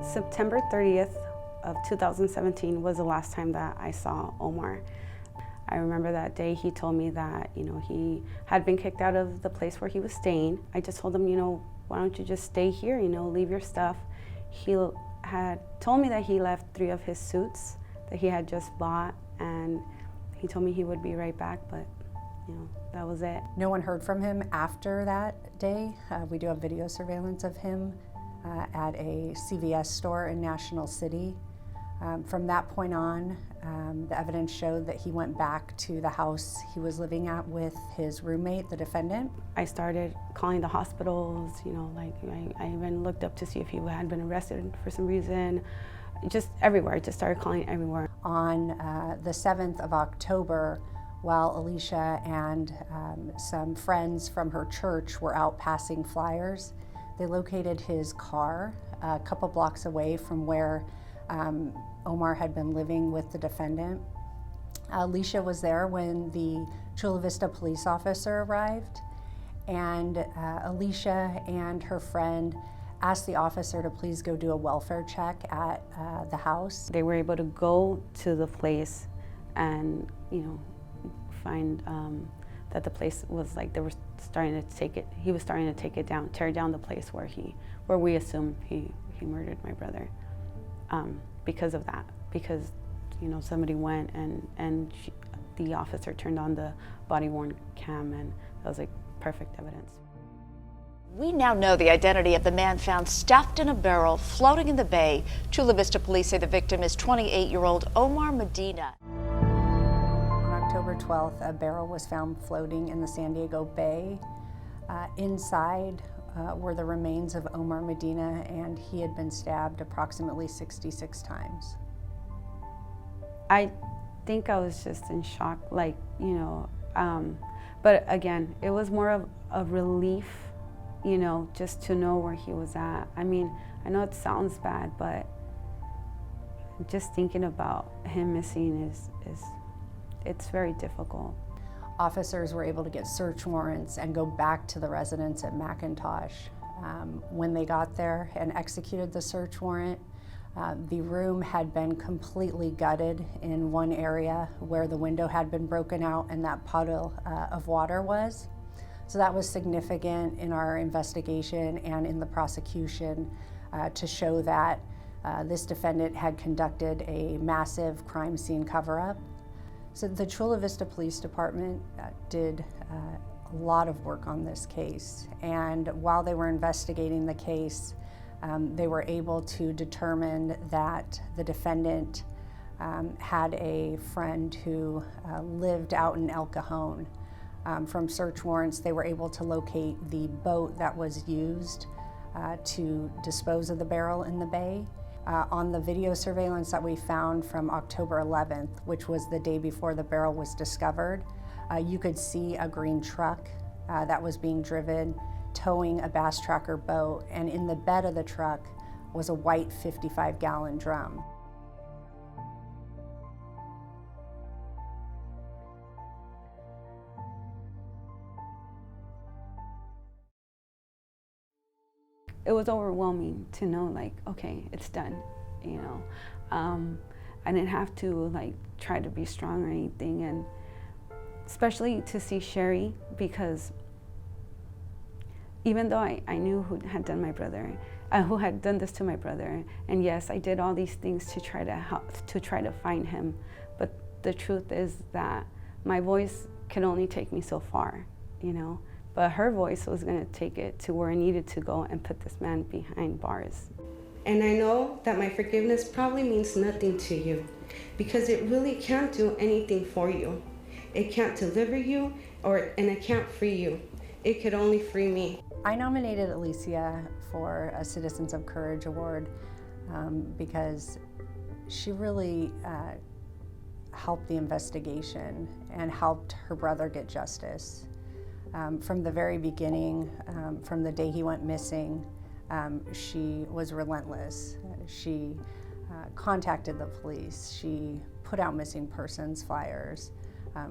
September 30th of 2017 was the last time that I saw Omar. I remember that day he told me that, he had been kicked out of the place where he was staying. I just told him, why don't you just stay here, leave your stuff. He had told me that he left 3 of his suits that he had just bought, and he told me he would be right back, but that was it. No one heard from him after that day. We do have video surveillance of him at a CVS store in National City. From that point on, the evidence showed that he went back to the house he was living at with his roommate, the defendant. I started calling the hospitals, I even looked up to see if he had been arrested for some reason. Just everywhere, I just started calling everywhere. On the 7th of October, while Alicia and some friends from her church were out passing flyers, they located his car a couple blocks away from where Omar had been living with the defendant. Alicia was there when the Chula Vista police officer arrived, and Alicia and her friend asked the officer to please go do a welfare check at the house. They were able to go to the place and, find that the place was like they were starting to take it. He was starting to take it down, tear down the place where we assumed he murdered my brother. Because of that, because somebody went and the officer turned on the body-worn cam, and that was like perfect evidence. We now know the identity of the man found stuffed in a barrel floating in the bay. Chula Vista police say the victim is 28-year-old Omar Medina. On October 12th, a barrel was found floating in the San Diego Bay. Inside were the remains of Omar Medina, and he had been stabbed approximately 66 times. I think I was just in shock, but again, it was more of a relief, just to know where he was at. I mean, I know it sounds bad, but just thinking about him missing it's very difficult. Officers were able to get search warrants and go back to the residence at McIntosh. When they got there and executed the search warrant, the room had been completely gutted in one area where the window had been broken out and that puddle of water was. So that was significant in our investigation and in the prosecution to show that this defendant had conducted a massive crime scene cover-up. So the Chula Vista Police Department did a lot of work on this case, and while they were investigating the case, they were able to determine that the defendant had a friend who lived out in El Cajon. From search warrants, they were able to locate the boat that was used to dispose of the barrel in the bay. On the video surveillance that we found from October 11th, which was the day before the barrel was discovered, you could see a green truck that was being driven, towing a bass tracker boat, and in the bed of the truck was a white 55-gallon drum. It was overwhelming to know, okay, it's done, I didn't have to try to be strong or anything, and especially to see Sherry, because even though I knew who had done my brother, who had done this to my brother, and yes, I did all these things to try to help, to try to find him, but the truth is that my voice could only take me so far, But her voice was going to take it to where I needed to go and put this man behind bars. And I know that my forgiveness probably means nothing to you, because it really can't do anything for you. It can't deliver you, and it can't free you. It could only free me. I nominated Alicia for a Citizens of Courage Award because she really helped the investigation and helped her brother get justice. From the very beginning, from the day he went missing, she was relentless. She contacted the police. She put out missing persons flyers.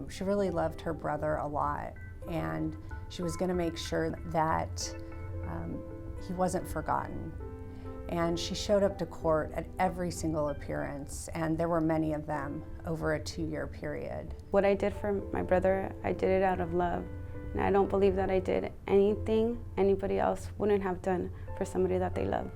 She really loved her brother a lot, and she was going to make sure that he wasn't forgotten. And she showed up to court at every single appearance, and there were many of them over a 2-year period. What I did for my brother, I did it out of love. And I don't believe that I did anything anybody else wouldn't have done for somebody that they love.